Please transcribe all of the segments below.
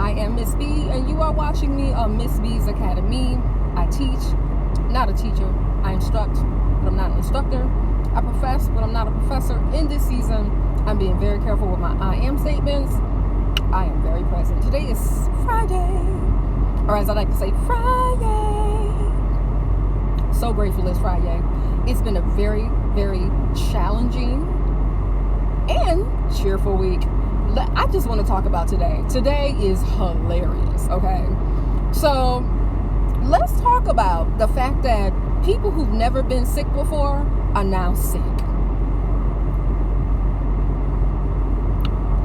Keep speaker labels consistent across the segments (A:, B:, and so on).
A: I am Miss B, and you are watching me on Miss B's Academy. I teach, not a teacher. I instruct, but I'm not an instructor. I profess, but I'm not a professor. In this season, I'm being very careful with my I am statements. I am very present. Today is Friday, or as I like to say, Friday. So grateful it's Friday. It's been a very, very challenging and cheerful week. I just want to talk about today. Today is hilarious, okay? So let's talk about the fact that people who've never been sick before are now sick.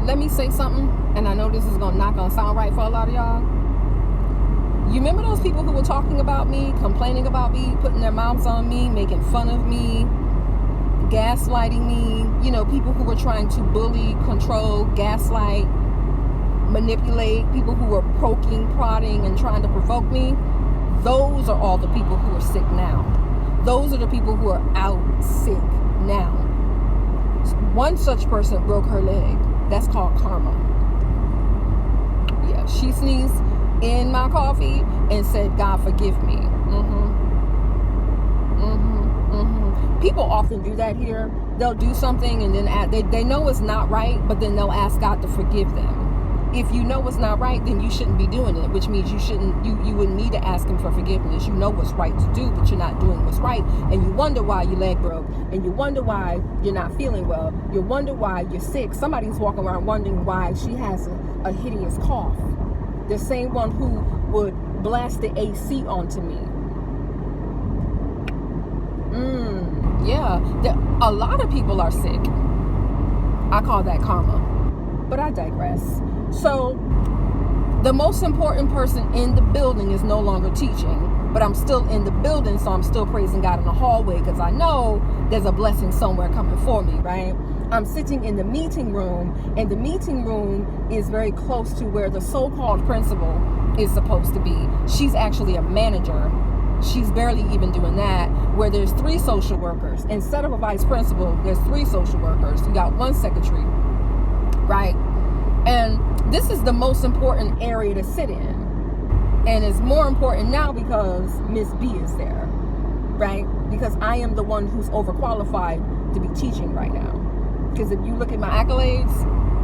A: Let me say something, and I know this is not gonna sound right for a lot of y'all. You remember those people who were talking about me, complaining about me, putting their mouths on me, making fun of me, gaslighting me, people who were trying to bully, control, gaslight, manipulate, people who were poking, prodding, and trying to provoke me? Those are all the people who are sick now. Those are the people who are out sick now. One such person broke her leg. That's called karma. Yeah, she sneezed in my coffee and said, "God forgive me." People often do that here. They'll do something and then they know it's not right, but then they'll ask God to forgive them. If you know it's not right, then you shouldn't be doing it, which means you wouldn't need to ask him for forgiveness. You know what's right to do, but you're not doing what's right, and you wonder why your leg broke, and you wonder why you're not feeling well. You wonder why you're sick. Somebody's walking around wondering why she has a hideous cough. The same one who would blast the AC onto me. Yeah, a lot of people are sick. I call that karma, but I digress. So the most important person in the building is no longer teaching, but I'm still in the building, so I'm still praising God in the hallway because I know there's a blessing somewhere coming for me, right? I'm sitting in the meeting room, and the meeting room is very close to where the so-called principal is supposed to be. She's actually a manager. She's barely even doing that, where there's 3 social workers. Instead of a vice principal, there's 3 social workers. You got 1 secretary, right? And this is the most important area to sit in. And it's more important now because Miss B is there, right? Because I am the one who's overqualified to be teaching right now. Because if you look at my accolades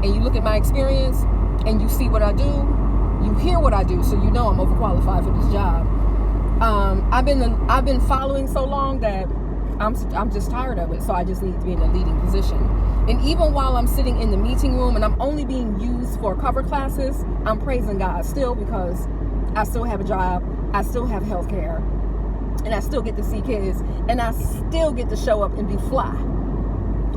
A: and you look at my experience and you see what I do, you hear what I do, so you know I'm overqualified for this job. I've been following so long that I'm just tired of it, so I just need to be in a leading position. And even while I'm sitting in the meeting room and I'm only being used for cover classes, I'm praising God still because I still have a job, I still have health care, and I still get to see kids, and I still get to show up and be fly.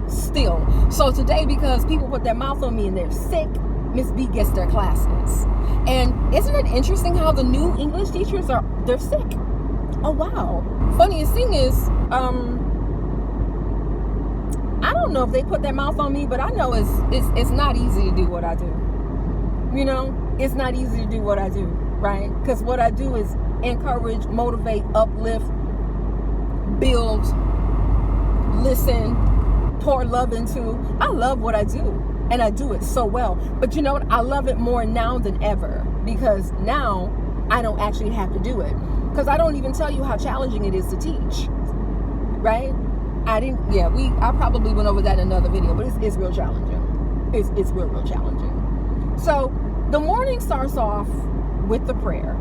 A: Still. So today, because people put their mouth on me and they're sick, Miss B gets their classes. And isn't it interesting how the new English teachers they're sick? Oh wow. Funniest thing is, I don't know if they put their mouth on me, but I know it's not easy to do what I do. It's not easy to do what I do, right? Because what I do is encourage, motivate, uplift, build, listen, pour love into. I love what I do, and I do it so well. But you know what? I love it more now than ever, because now I don't actually have to do it. Because I don't even tell you how challenging it is to teach, right? I probably went over that in another video, but it's real challenging. It's real challenging. So the morning starts off with the prayer.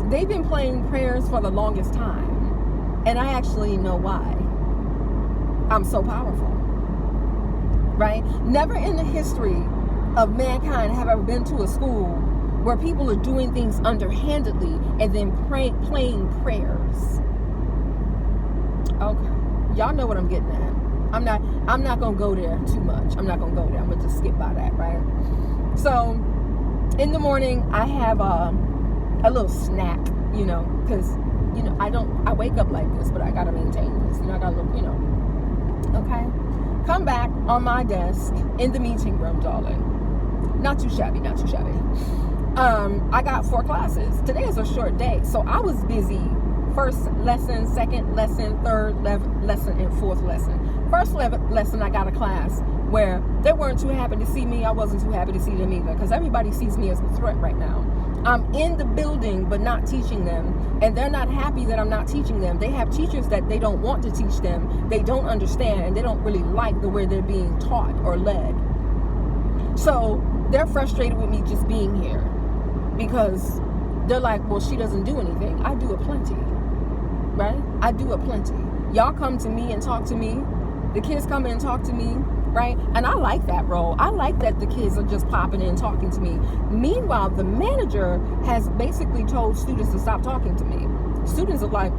A: They've been playing prayers for the longest time, and I actually know why. I'm so powerful, right? Never in the history of mankind have I ever been to a school where people are doing things underhandedly and then playing prayers. Okay. Y'all know what I'm getting at. I'm not gonna go there too much. I'm not gonna go there. I'm gonna just skip by that, right? So in the morning I have a little snack, because I wake up like this, but I gotta maintain this. I gotta look, okay. Come back on my desk in the meeting room, darling. Not too shabby. I got 4 classes. Today is a short day, so I was busy. First lesson, second lesson, third lesson, and fourth lesson. First lesson, I got a class where they weren't too happy to see me. I wasn't too happy to see them either, because everybody sees me as a threat right now. I'm in the building but not teaching them, and they're not happy that I'm not teaching them. They have teachers that they don't want to teach them, they don't understand, and they don't really like the way they're being taught or led. So they're frustrated with me just being here, because they're like, well, she doesn't do anything. I do aplenty, right? I do aplenty. Y'all come to me and talk to me. The kids come in and talk to me, right? And I like that role. I like that the kids are just popping in talking to me. Meanwhile, the manager has basically told students to stop talking to me. Students are like,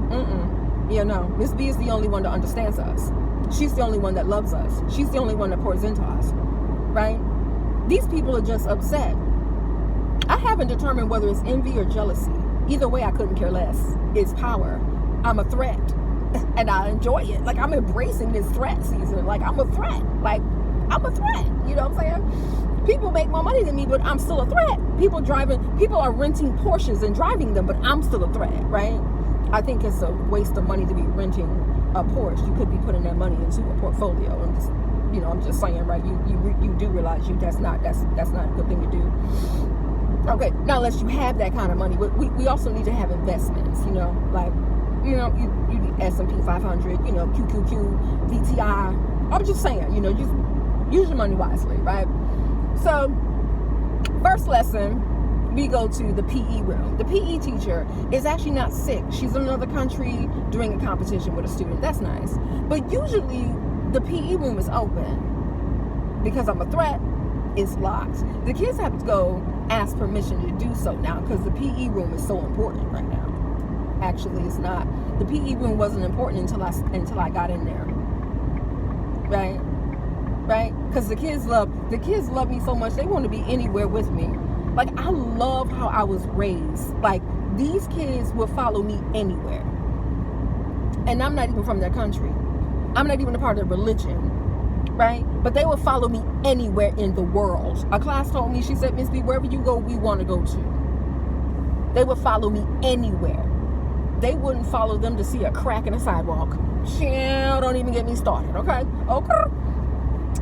A: Miss B is the only one that understands us. She's the only one that loves us. She's the only one that pours into us, right? These people are just upset. I haven't determined whether it's envy or jealousy. Either way, I couldn't care less. It's power. I'm a threat. And I enjoy it. Like, I'm embracing this threat season. Like, I'm a threat. Like, I'm a threat. You know what I'm saying? People make more money than me, but I'm still a threat. People are renting Porsches and driving them, but I'm still a threat, right? I think it's a waste of money to be renting a Porsche. You could be putting that money into a portfolio. And just, I'm just saying, right? You do realize that's not a good thing to do. Okay, now unless you have that kind of money, but we also need to have investments, like, you need S&P 500, QQQ, VTI. I'm just saying, just use your money wisely, right? So, first lesson, we go to the PE room. The PE teacher is actually not sick. She's in another country doing a competition with a student. That's nice. But usually, the PE room is open. Because I'm a threat, it's locked. The kids have to go ask permission to do so now, because the PE room is so important right now. Actually, it's not. The PE room wasn't important until I got in there. Right? Because the kids love me so much. They want to be anywhere with me. Like, I love how I was raised. Like, these kids will follow me anywhere. And I'm not even from their country. I'm not even a part of their religion. Right? But they will follow me anywhere in the world. A class told me, she said, Miss B, wherever you go, we want to go to. They would follow me anywhere. They wouldn't follow them to see a crack in the sidewalk. Don't even get me started, okay?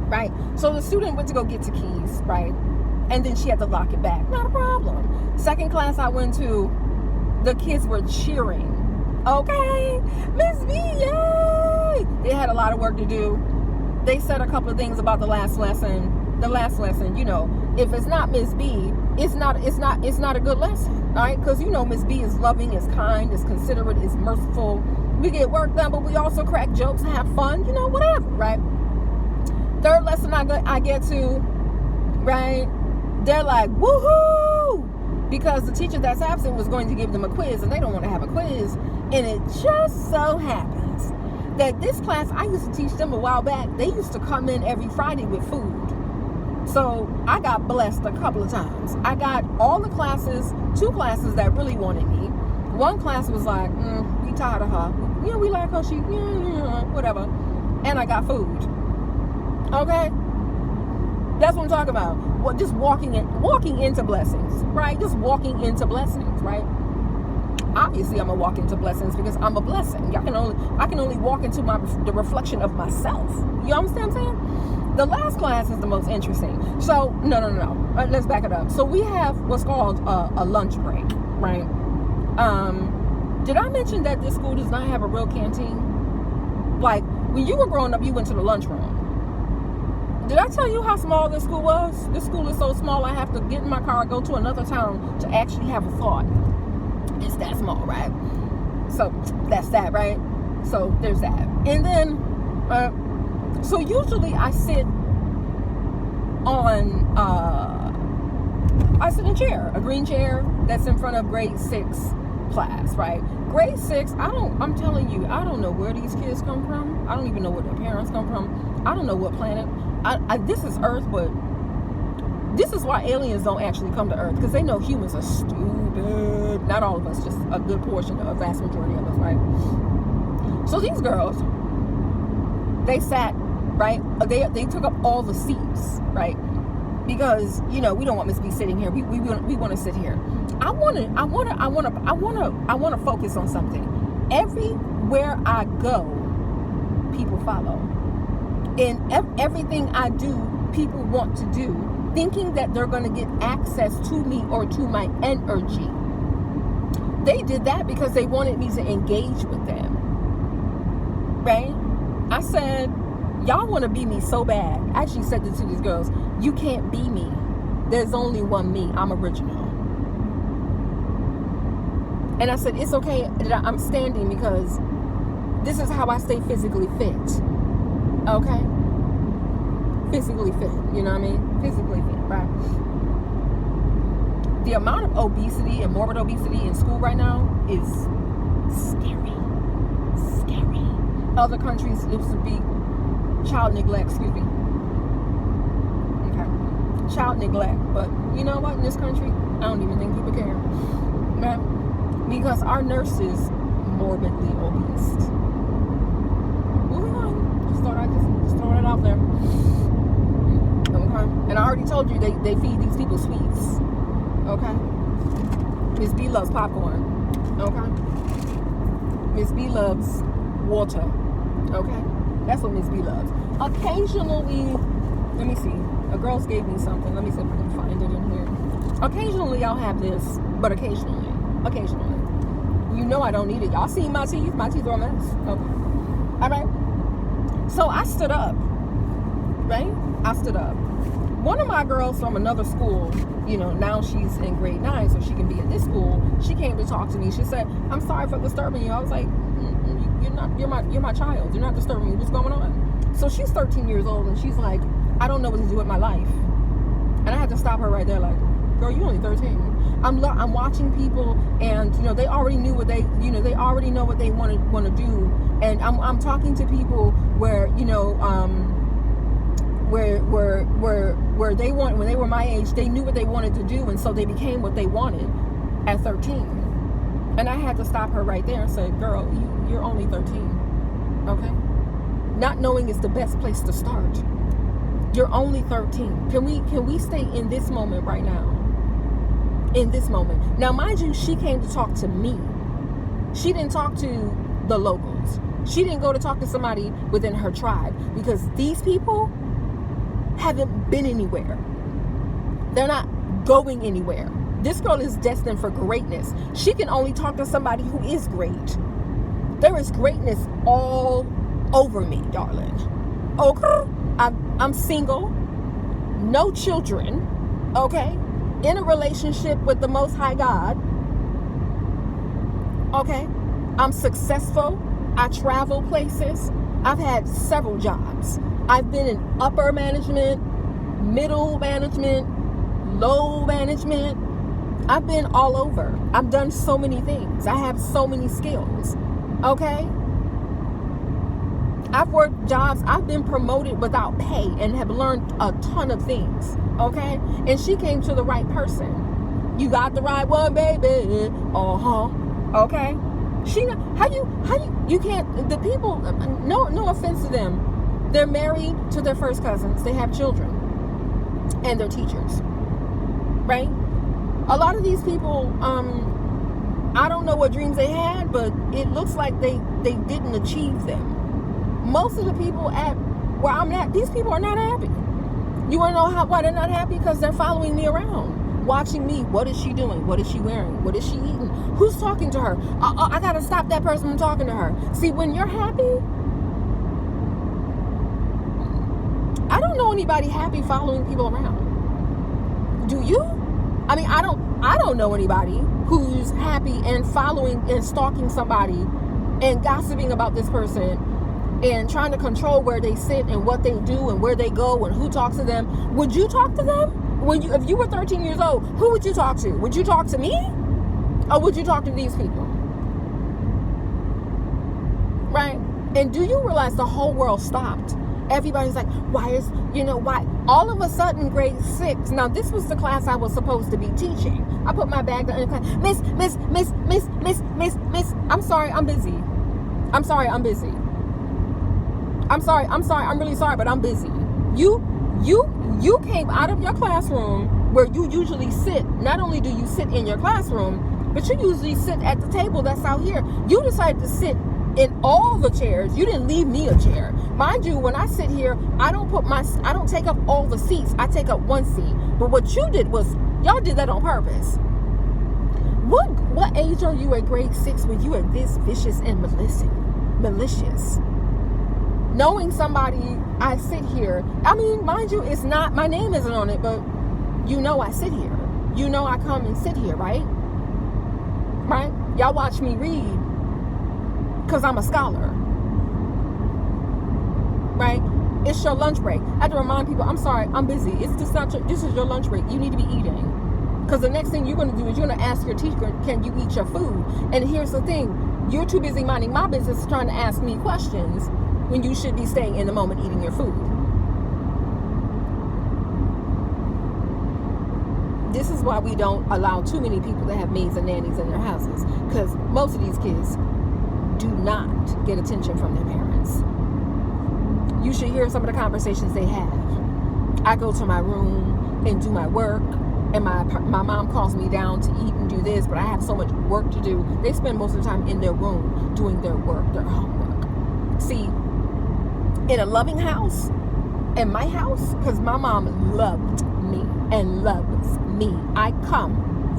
A: Right? So the student went to go get the keys, right? And then she had to lock it back. Not a problem. Second class I went to, the kids were cheering. Okay, Miss B, yay! They had a lot of work to do. They said a couple of things about the last lesson. The last lesson, if it's not Miss B, it's not a good lesson, right? Because Miss B is loving, is kind, is considerate, is merciful. We get work done, but we also crack jokes, have fun, whatever, right? Third lesson I get to, right? They're like, woohoo! Because the teacher that's absent was going to give them a quiz, and they don't want to have a quiz. And it just so happens that this class, I used to teach them a while back. They used to come in every Friday with food. So I got blessed a couple of times. I got all the classes, 2 classes that really wanted me. One class was like, we tired of her. We like her. She, whatever. And I got food. Okay? That's what I'm talking about. Well, just walking into blessings, right? Just walking into blessings, right? Obviously, I'm gonna walk into blessings because I'm a blessing. I can only walk into the reflection of myself. You understand what I'm saying? The last class is the most interesting. So, no. Let's back it up. So we have what's called a lunch break, right? Did I mention that this school does not have a real canteen? Like, when you were growing up, you went to the lunchroom. Did I tell you how small this school was? This school is so small, I have to get in my car, go to another town to actually have a thought. It's that small, right? So, that's that, right? So, there's that. And then, so usually I sit in a chair, a green chair that's in front of grade 6 class, right? Grade 6, I'm telling you, I don't know where these kids come from. I don't even know where their parents come from. I don't know what planet. This is Earth, but this is why aliens don't actually come to Earth, because they know humans are stupid. Not all of us, just a good portion, a vast majority of us, right? So these girls, they sat, right? They took up all the seats, right? Because we don't want Miss B sitting here. We want to sit here. I want to focus on something. Everywhere I go, people follow. And everything I do, people want to do thinking that they're going to get access to me or to my energy. They did that because they wanted me to engage with them. Right? I said, y'all want to be me so bad. I actually said this to these girls. You can't be me. There's only one me. I'm original. And I said, it's okay that I'm standing because this is how I stay physically fit. Okay? Physically fit. You know what I mean? Physically fit, right? The amount of obesity and morbid obesity in school right now is scary. Scary. Other countries, it would be child neglect, excuse me. Okay. Child neglect. But you know what? In this country, I don't even think people care. Right? Because our nurses morbidly obese. Moving on. Just throw it out there. Okay. And I already told you they feed these people sweets. Okay. Miss B loves popcorn. Okay. Miss B loves water. Okay. That's what Miss B loves. Occasionally, let me see. A girl's gave me something. Let me see if I can find it in here. Occasionally I'll have this, but occasionally. You know I don't need it. Y'all see my teeth? My teeth are a mess. Okay. All right. So I stood up. Right? I stood up. One of my girls from another school, you know, now she's in grade 9, so she can be at this school. She came to talk to me. She said, "I'm sorry for disturbing you." I was like, You're my child. You're not disturbing me. What's going on?" So she's 13 years old, and she's like, "I don't know what to do with my life." And I had to stop her right there, like, "Girl, you only 13." I'm watching people, and you know they already knew what they already know what they want to do, and I'm talking to people where you know where they want, when they were my age, they knew what they wanted to do, and so they became what they wanted at 13. And I had to stop her right there and say, "Girl, you're only 13, okay? Not knowing is the best place to start. You're only 13. Can we stay in this moment right now? In this moment. Now, mind you, she came to talk to me. She didn't talk to the locals. She didn't go to talk to somebody within her tribe, because these people haven't been anywhere. They're not going anywhere. This girl is destined for greatness. She can only talk to somebody who is great. There is greatness all over me, darling. Okay? I'm single, no children, okay? In a relationship with the Most High God, okay? I'm successful. I travel places. I've had several jobs. I've been in upper management, middle management, low management. I've been all over. I've done so many things. I have so many skills, okay? I've worked jobs. I've been promoted without pay and have learned a ton of things, okay? And she came to the right person. You got the right one, baby. Okay? You can't, the people, no offense to them. They're married to their first cousins. They have children. And they're teachers. Right? A lot of these people, I don't know what dreams they had, but it looks like they didn't achieve them. Most of the people at where I'm at, these people are not happy. You want to know why they're not happy? Because they're following me around, watching me. What is she doing? What is she wearing? What is she eating? Who's talking to her? I got to stop that person from talking to her. See, when you're happy, I don't know anybody happy following people around. Do you? I mean, I don't know anybody who's happy and following and stalking somebody and gossiping about this person and trying to control where they sit and what they do and where they go and who talks to them. Would you talk to them? If you were 13 years old, who would you talk to? Would you talk to me? Or would you talk to these people? Right? And do you realize the whole world stopped? Everybody's like, why? All of a sudden, grade 6. Now, this was the class I was supposed to be teaching. I put my bag down in class. Miss, I'm sorry, I'm busy. I'm sorry, I'm busy. I'm really sorry, but I'm busy. You came out of your classroom where you usually sit. Not only do you sit in your classroom, but you usually sit at the table that's out here. You decided to sit in all the chairs. You didn't leave me a chair. Mind you, when I sit here, I don't take up all the seats. I take up one seat. But what you did was, y'all did that on purpose. What age are you at grade 6 when you are this vicious and malicious? Knowing somebody, I sit here. I mean, mind you, it's not, my name isn't on it, but you know I sit here. You know I come and sit here, right? Right? Y'all watch me read because I'm a scholar. Right? It's your lunch break. I have to remind people, I'm sorry, I'm busy. It's just not this is your lunch break. You need to be eating. Because the next thing you're going to do is you're going to ask your teacher, can you eat your food? And here's the thing. You're too busy minding my business trying to ask me questions when you should be staying in the moment eating your food. This is why we don't allow too many people to have maids and nannies in their houses. Because most of these kids do not get attention from their parents. You should hear some of the conversations they have. I go to my room and do my work. And my mom calls me down to eat and do this, but I have so much work to do. They spend most of the time in their room doing their work, their homework. See, in a loving house, in my house, because my mom loved me and loves me. I come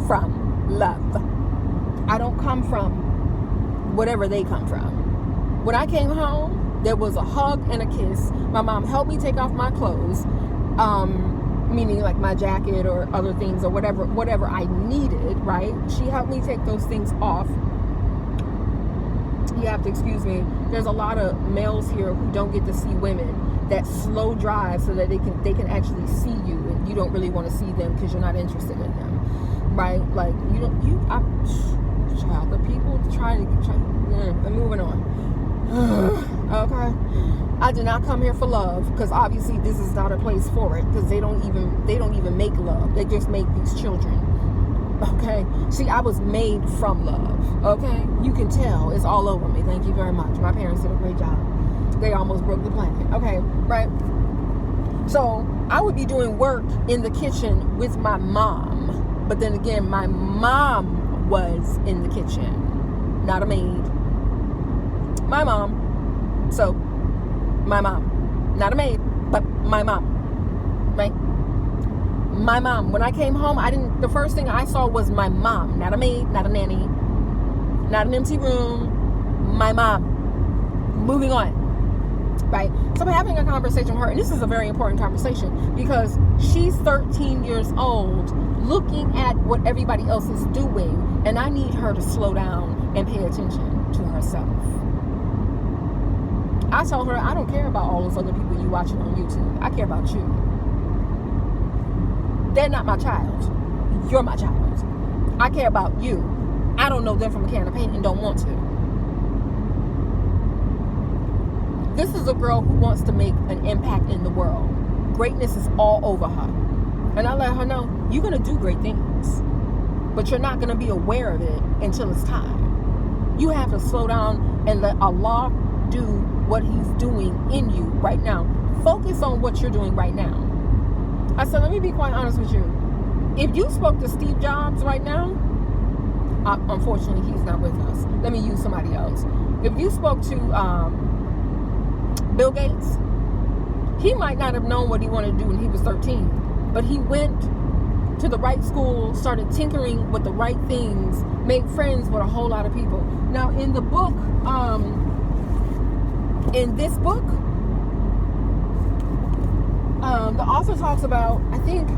A: from love. I don't come from whatever they come from. When I came home, there was a hug and a kiss. My mom helped me take off my clothes. Meaning like my jacket or other things or whatever I needed, right? She helped me take those things off. You have to excuse me. There's a lot of males here who don't get to see women that slow drive so that they can actually see you, and you don't really want to see them because you're not interested in them, right? Like child, the people trying to I'm moving on. Okay. I did not come here for love, because obviously this is not a place for it, because they don't even make love. They just make these children. Okay? See, I was made from love. Okay? You can tell. It's all over me. Thank you very much. My parents did a great job. They almost broke the planet. Okay? Right? So, I would be doing work in the kitchen with my mom. But then again, my mom was in the kitchen. Not a maid. My mom. So, my mom, not a maid, but my mom, right? My mom. When I came home, the first thing I saw was my mom, not a maid, not a nanny, not an empty room, my mom. Moving on, right? So I'm having a conversation with her, and this is a very important conversation because she's 13 years old, looking at what everybody else is doing, and I need her to slow down and pay attention to herself. I told her, I don't care about all those other people you watching on YouTube. I care about you. They're not my child. You're my child. I care about you. I don't know them from a can of paint and don't want to. This is a girl who wants to make an impact in the world. Greatness is all over her. And I let her know, you're going to do great things. But you're not going to be aware of it until it's time. You have to slow down and let Allah do what he's doing in you right now. Focus on what you're doing right now. I said, let me be quite honest with you. If you spoke to Steve Jobs right now, unfortunately he's not with us. Let me use somebody else. If you spoke to Bill Gates, he might not have known what he wanted to do when he was 13, but he went to the right school, started tinkering with the right things, made friends with a whole lot of people. Now in the book, in this book, the author talks about, I think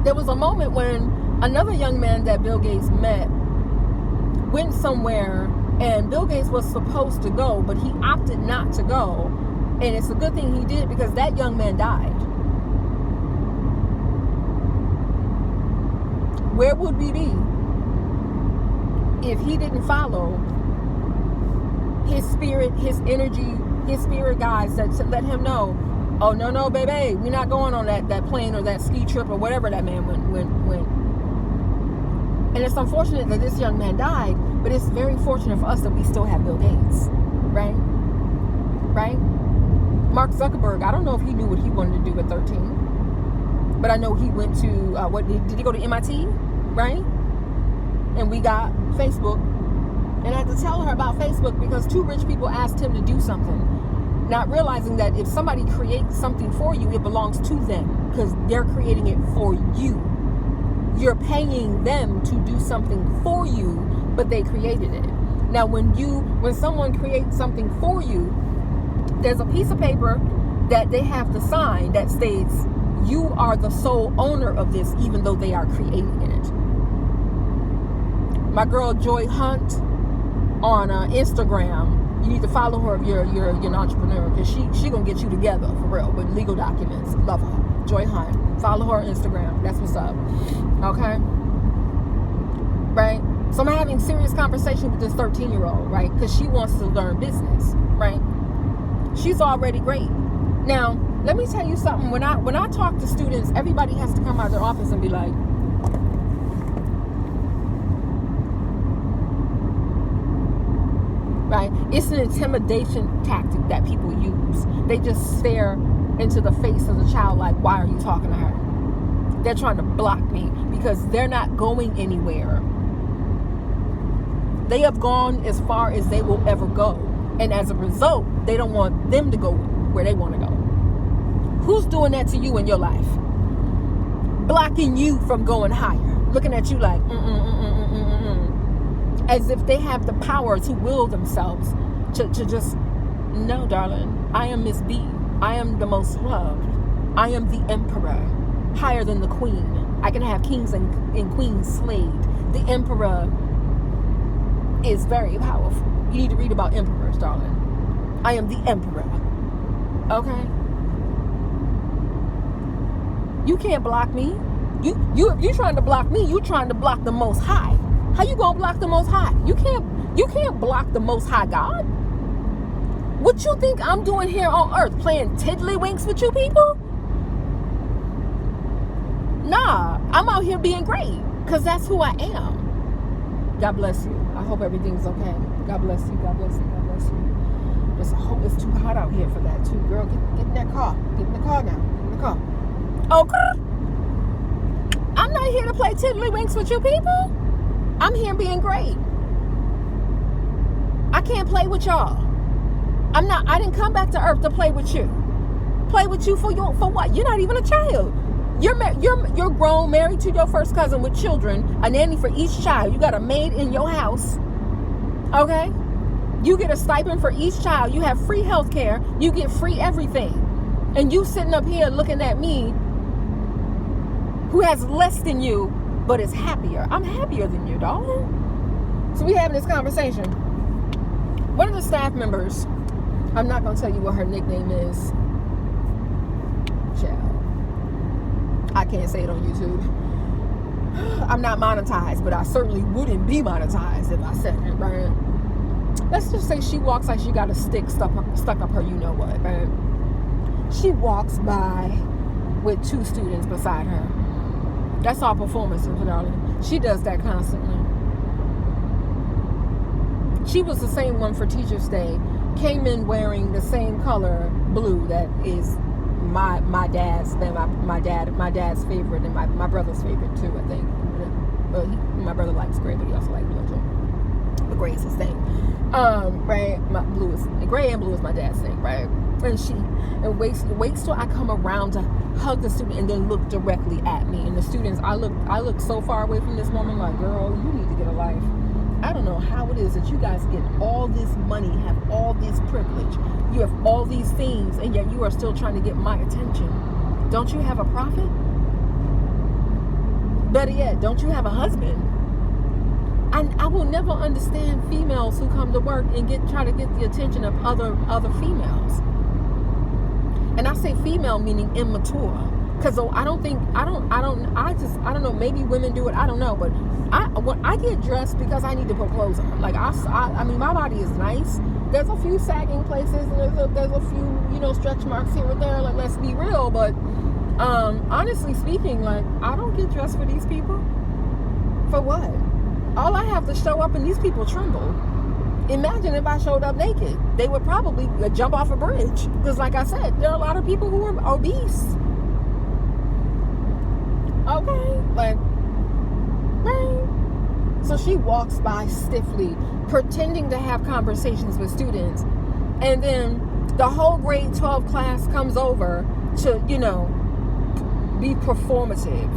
A: there was a moment when another young man that Bill Gates met went somewhere, and Bill Gates was supposed to go, but he opted not to go. And it's a good thing he did, because that young man died. Where would we be if he didn't follow his spirit, his energy, his spirit guides that let him know, oh, no, baby, we're not going on that plane or that ski trip or whatever that man went. And it's unfortunate that this young man died, but it's very fortunate for us that we still have Bill Gates, right? Right? Mark Zuckerberg, I don't know if he knew what he wanted to do at 13, but I know he went to, did he go to MIT, right? And we got Facebook. And I had to tell her about Facebook because two rich people asked him to do something. Not realizing that if somebody creates something for you, it belongs to them because they're creating it for you. You're paying them to do something for you, but they created it. Now, when someone creates something for you, there's a piece of paper that they have to sign that states you are the sole owner of this, even though they are creating it. My girl Joy Hunt on Instagram, you need to follow her if you're an entrepreneur, because she gonna get you together for real with legal documents. Love her. Joy Hunt. Follow her on Instagram. That's what's up. Okay? Right? So I'm having serious conversation with this 13-year-old, right? Because she wants to learn business, right? She's already great. Now, let me tell you something. When I talk to students, everybody has to come out of their office and be like, right? It's an intimidation tactic that people use. They just stare into the face of the child like, why are you talking to her? They're trying to block me because they're not going anywhere. They have gone as far as they will ever go. And as a result, they don't want them to go where they want to go. Who's doing that to you in your life? Blocking you from going higher. Looking at you like, as if they have the power to will themselves to just, no, darling, I am Miss B. I am the most loved. I am the emperor, higher than the queen. I can have kings and queens slayed. The emperor is very powerful. You need to read about emperors, darling. I am the emperor. Okay? You can't block me. If you're trying to block me, you're trying to block the Most High. How you gonna block the Most High? You can't block the Most High God. What you think I'm doing here on earth? Playing tiddlywinks with you people? Nah, I'm out here being great because that's who I am. God bless you. I hope everything's okay. God bless you. God bless you. God bless you. It's too hot out here for that too, girl. Get in that car. Get in the car now. Get in the car. Okay. I'm not here to play tiddlywinks with you people. I'm here being great. I can't play with y'all. I didn't come back to earth to play with you. Play with you for what? You're not even a child. You're grown, married to your first cousin with children, a nanny for each child. You got a maid in your house. Okay? You get a stipend for each child. You have free health care. You get free everything. And you sitting up here looking at me who has less than you, but is happier. I'm happier than you, darling. So we having this conversation. One of the staff members, I'm not going to tell you what her nickname is. Child. I can't say it on YouTube. I'm not monetized, but I certainly wouldn't be monetized if I said it, right? Let's just say she walks like she got a stick stuck up her you-know-what, right? She walks by with 2 students beside her. That's all performance, darling. She does that constantly. She was the same one for Teacher's Day. Came in wearing the same color blue that is my dad's favorite and my brother's favorite too, I think. But my brother likes gray, but he also likes blue too. But gray is his thing. Right? Gray and blue is my dad's thing, right? And she waits till I come around to hug the student and then look directly at me. And the students, I look so far away from this woman, like, girl, you need to get a life. I don't know how it is that you guys get all this money, have all this privilege, you have all these things, and yet you are still trying to get my attention. Don't you have a profit? Better yet, don't you have a husband? I will never understand females who come to work and try to get the attention of other females. And I say female meaning immature, because I don't know, maybe women do it, I don't know, but when I get dressed because I need to put clothes on. Like I mean, my body is nice. There's a few sagging places, and there's a few stretch marks here and there. Like, let's be real, but honestly speaking, like, I don't get dressed for these people. For what? All I have to show up and these people tremble. Imagine if I showed up naked. They would probably jump off a bridge. Because like I said, there are a lot of people who are obese. Okay? Like, right? So she walks by stiffly, pretending to have conversations with students. And then The whole grade 12 class comes over to, be performative.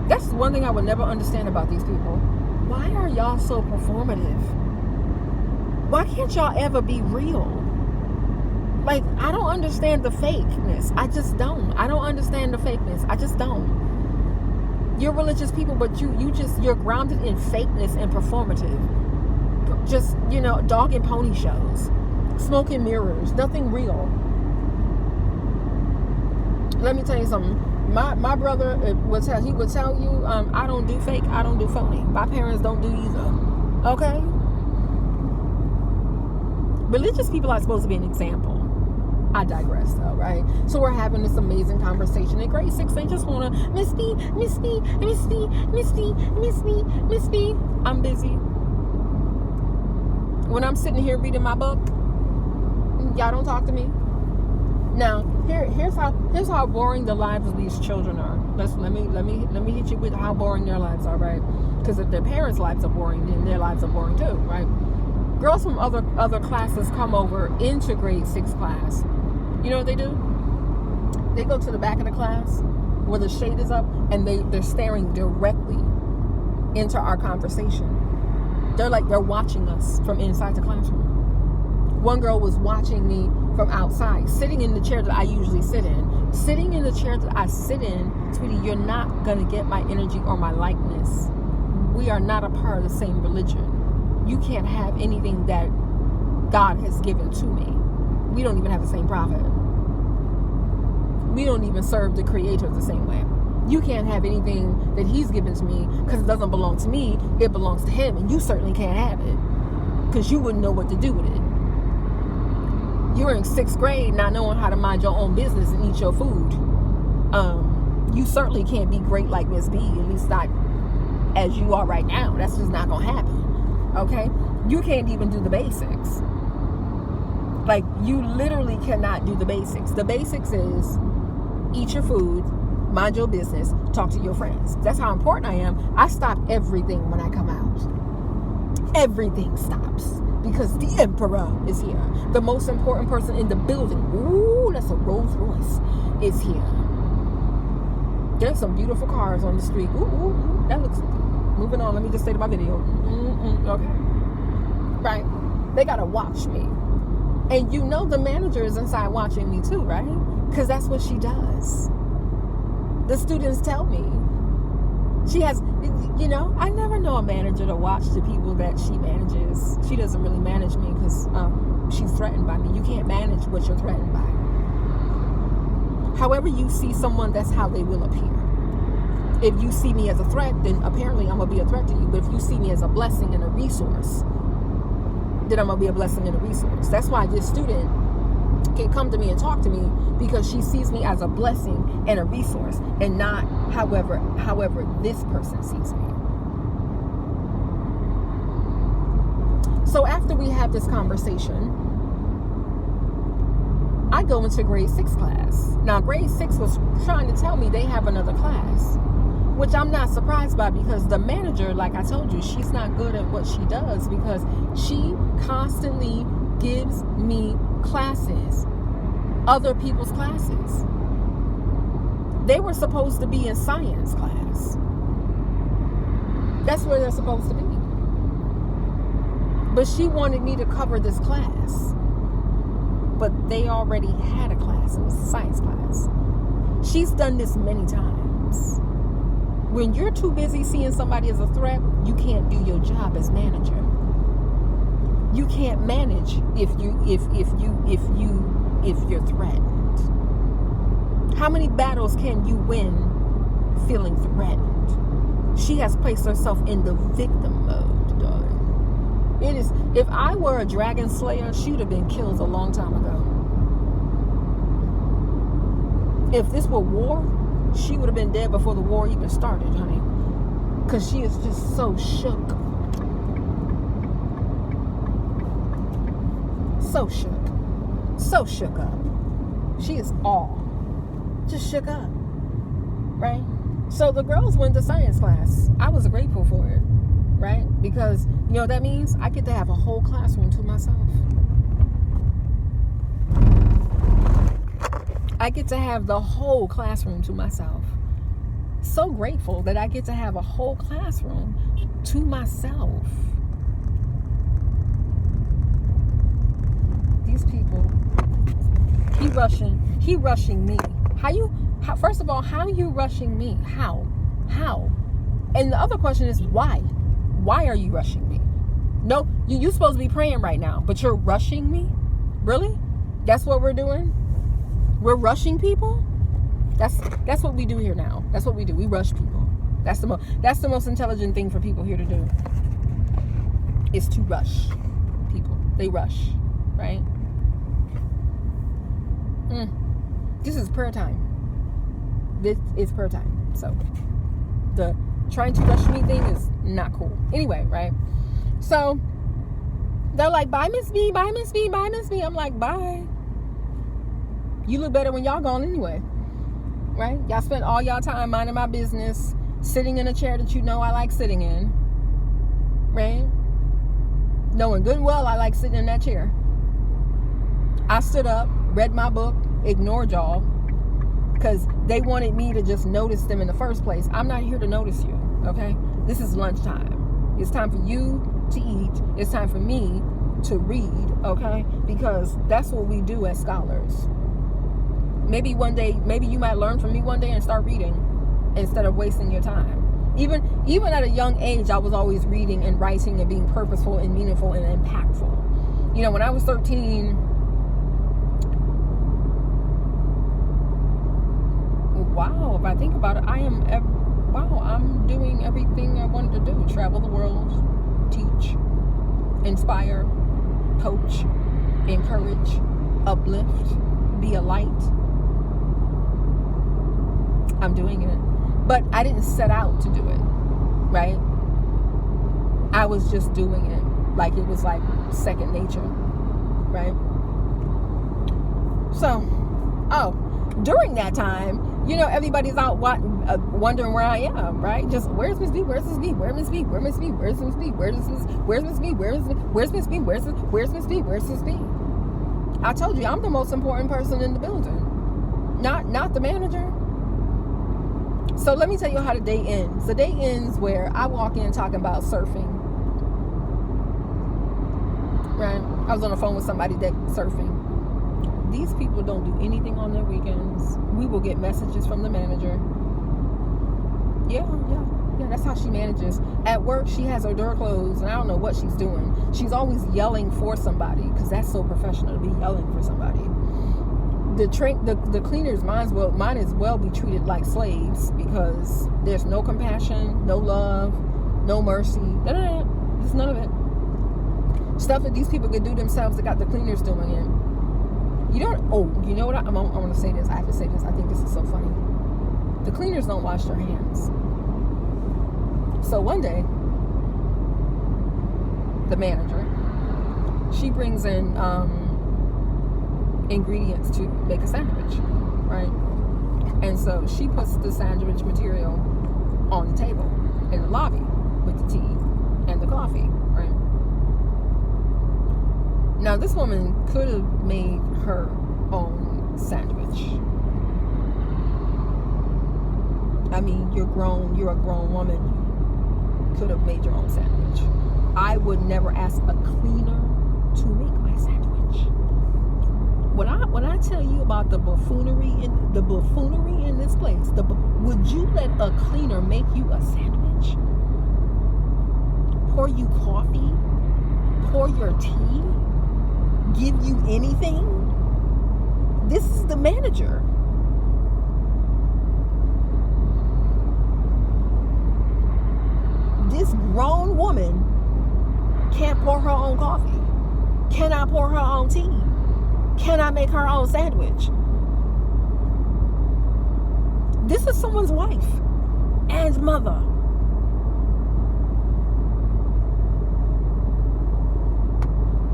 A: That's one thing I would never understand about these people. Why are y'all so performative? Why can't y'all ever be real? Like, I don't understand the fakeness. I just don't. I don't understand the fakeness. I just don't. You're religious people, but you're grounded in fakeness and performative. Just, dog and pony shows. Smoke and mirrors. Nothing real. Let me tell you something. My brother would tell you, I don't do fake, I don't do phony. My parents don't do either. Okay? Religious people are supposed to be an example. I digress though, right? So we're having this amazing conversation in grade 6. They just want to, Miss B. I'm busy. When I'm sitting here reading my book, y'all don't talk to me. Now, here's how boring the lives of these children are. Let me hit you with how boring their lives are, right? Because if their parents' lives are boring, then their lives are boring too, right? Girls from other classes come over into grade 6 class. You know what they do? They go to the back of the class where the shade is up, and they're staring directly into our conversation. They're watching us from inside the classroom. One girl was watching me from outside, sitting in the chair that I usually sit in. Sitting in the chair that I sit in, sweetie, you're not going to get my energy or my likeness. We are not a part of the same religion. You can't have anything that God has given to me. We don't even have the same prophet. We don't even serve the Creator the same way. You can't have anything that He's given to me because it doesn't belong to me. It belongs to Him, and you certainly can't have it because you wouldn't know what to do with it. You're in 6th grade not knowing how to mind your own business and eat your food. You certainly can't be great like Miss B, at least not as you are right now. That's just not going to happen. Okay? You can't even do the basics. Like, you literally cannot do the basics. The basics is eat your food, mind your business, talk to your friends. That's how important I am. I stop everything when I come out. Everything stops because the emperor is here. The most important person in the building, ooh, that's a Rolls Royce, is here. There's some beautiful cars on the street. Ooh, that looks, moving on, let me just stay to my video. Okay. Right? They gotta watch me. And the manager is inside watching me too, right? Because that's what she does. The students tell me. She has, I never know a manager to watch the people that she manages. She doesn't really manage me because she's threatened by me. You can't manage what you're threatened by. However you see someone, that's how they will appear. If you see me as a threat, then apparently I'm going to be a threat to you. But if you see me as a blessing and a resource, then I'm going to be a blessing and a resource. That's why this student can come to me and talk to me, because she sees me as a blessing and a resource, and not however this person sees me. So after we have this conversation, I go into grade 6 class. Now, grade 6 was trying to tell me they have another class, which I'm not surprised by, because the manager, like I told you, she's not good at what she does, because she constantly gives me classes, other people's classes. They were supposed to be in science class. That's where they're supposed to be. But she wanted me to cover this class. But they already had a class. It was a science class. She's done this many times. When you're too busy seeing somebody as a threat, you can't do your job as manager. You can't manage if you're threatened. How many battles can you win feeling threatened? She has placed herself in the victim mode, darling. It is. If I were a dragon slayer, she would have been killed a long time ago. If this were war, she would have been dead before the war even started, honey. Because she is just so shook. So shook. So shook up. She is all just shook up. Right? So the girls went to science class. I was grateful for it. Right? Because, you know what that means? I get to have a whole classroom to myself. I get to have the whole classroom to myself. So grateful that I get to have a whole classroom to myself. These people, he rushing me. First of all, how are you rushing me? How? And the other question is why? Why are you rushing me? No, you're supposed to be praying right now, but you're rushing me? Really? That's what we're doing? We're rushing people? That's what we do here now. That's what we do. We rush people. That's the most intelligent thing for people here to do. Is to rush people. They rush, right? This is prayer time. This is prayer time. So the trying to rush me thing is not cool. Anyway, right? So they're like, bye, Miss B, bye, Miss B, bye, Miss B. I'm like, bye. You look better when y'all gone anyway. Right? Y'all spent all y'all time minding my business, sitting in a chair that you know I like sitting in. Right? Knowing good and well I like sitting in that chair. I stood up, read my book, ignored y'all, because they wanted me to just notice them in the first place. I'm not here to notice you, okay? This is lunchtime. It's time for you to eat. It's time for me to read, okay? Because that's what we do as scholars. Maybe one day, maybe you might learn from me one day and start reading instead of wasting your time. Even at a young age, I was always reading and writing and being purposeful and meaningful and impactful. You know, when I was 13, wow, if I think about it, I'm doing everything I wanted to do. Travel the world, teach, inspire, coach, encourage, uplift, be a light. I'm doing it. But I didn't set out to do it, right? I was just doing it like it was like second nature, right? So, during that time, you know, everybody's out wondering where I am, right? Just, where's Miss B? Where's Miss B? Where's Miss B? Where's Miss B? Where's Miss B? Where's Miss B? Where's Miss B? Where's Miss B? Where's Miss B? Where's Miss B? I told you, I'm the most important person in the building, not the manager. So let me tell you how the day ends. The day ends where I walk in talking about surfing. Right? I was on the phone with somebody that surfing. These people don't do anything on their weekends. We will get messages from the manager. Yeah, that's how she manages. At work, she has her door closed, and I don't know what she's doing. She's always yelling for somebody, because that's so professional to be yelling for somebody. The cleaners might as well be treated like slaves, because there's no compassion, no love, no mercy. There's none of it. Stuff that these people could do themselves, that got the cleaners doing it. You know what? I want to say this. I have to say this. I think this is so funny. The cleaners don't wash their hands. So one day, the manager, she brings in ingredients to make a sandwich, right? And so she puts the sandwich material on the table in the lobby with the tea and the coffee, right? Now, this woman could have made her own sandwich. I mean, you're a grown woman. You could have made your own sandwich. I would never ask a cleaner to make my sandwich. When I tell you about the buffoonery in this place, would you let a cleaner make you a sandwich? Pour you coffee? Pour your tea? Give you anything? This is the manager. This grown woman can't pour her own coffee, cannot pour her own tea, cannot make her own sandwich. This is someone's wife and mother.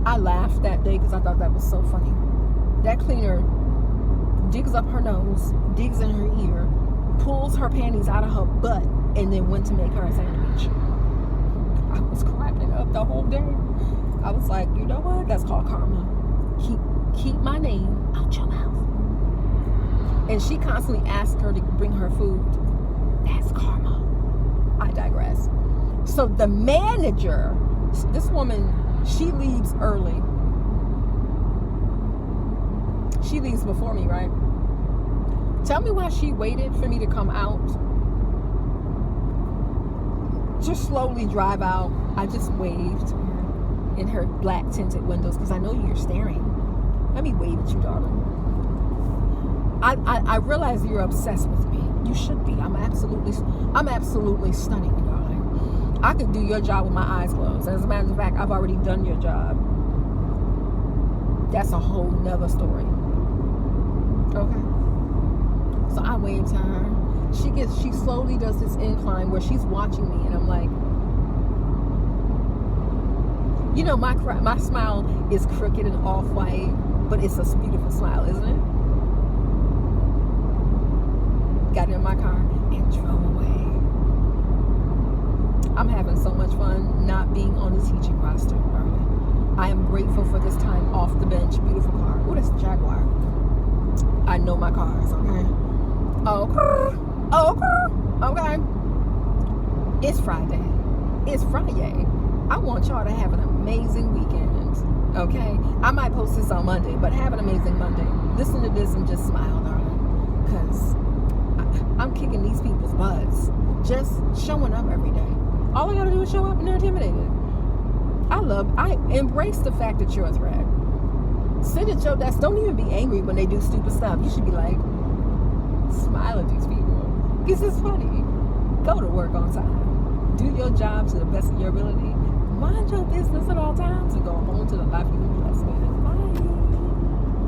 A: I laughed that day because I thought that was so funny. That cleaner digs up her nose, digs in her ear, pulls her panties out of her butt, and then went to make her a sandwich. I was cracking up the whole day. I was like, you know what? That's called karma. Keep my name out your mouth. and she constantly asks her to bring her food. That's karma. I digress. So the manager, this woman, she leaves early. She leaves before me, right? Tell me why she waited for me to come out. Just slowly drive out. I just waved in her black tinted windows because I know you're staring. Let me wave at you, darling. I realize you're obsessed with me. You should be. I'm absolutely stunning, darling. I could do your job with my eyes closed. As a matter of fact, I've already done your job. That's a whole nother story. Okay. So I wave to her. She slowly does this incline where she's watching me, and I'm like, you know, my smile is crooked and off-white, but it's a beautiful smile, isn't it? Got in my car and drove away. I'm having so much fun not being on the teaching roster. I am grateful for this time off the bench. Beautiful car. Oh, that's a Jaguar. I know my cars, okay? Okay. It's Friday. It's Friday. I want y'all to have an amazing weekend, okay? I might post this on Monday, but have an amazing Monday. Listen to this and just smile, darling, because I'm kicking these people's butts. Just showing up every day. All I gotta do is show up and they're intimidated. I embrace the fact that you're a threat. Sit at your desk. Don't even be angry when they do stupid stuff. You should be like, smile at these people. Because it's funny. Go to work on time. Do your job to the best of your ability. Mind your business at all times and go home to the life you were blessed with.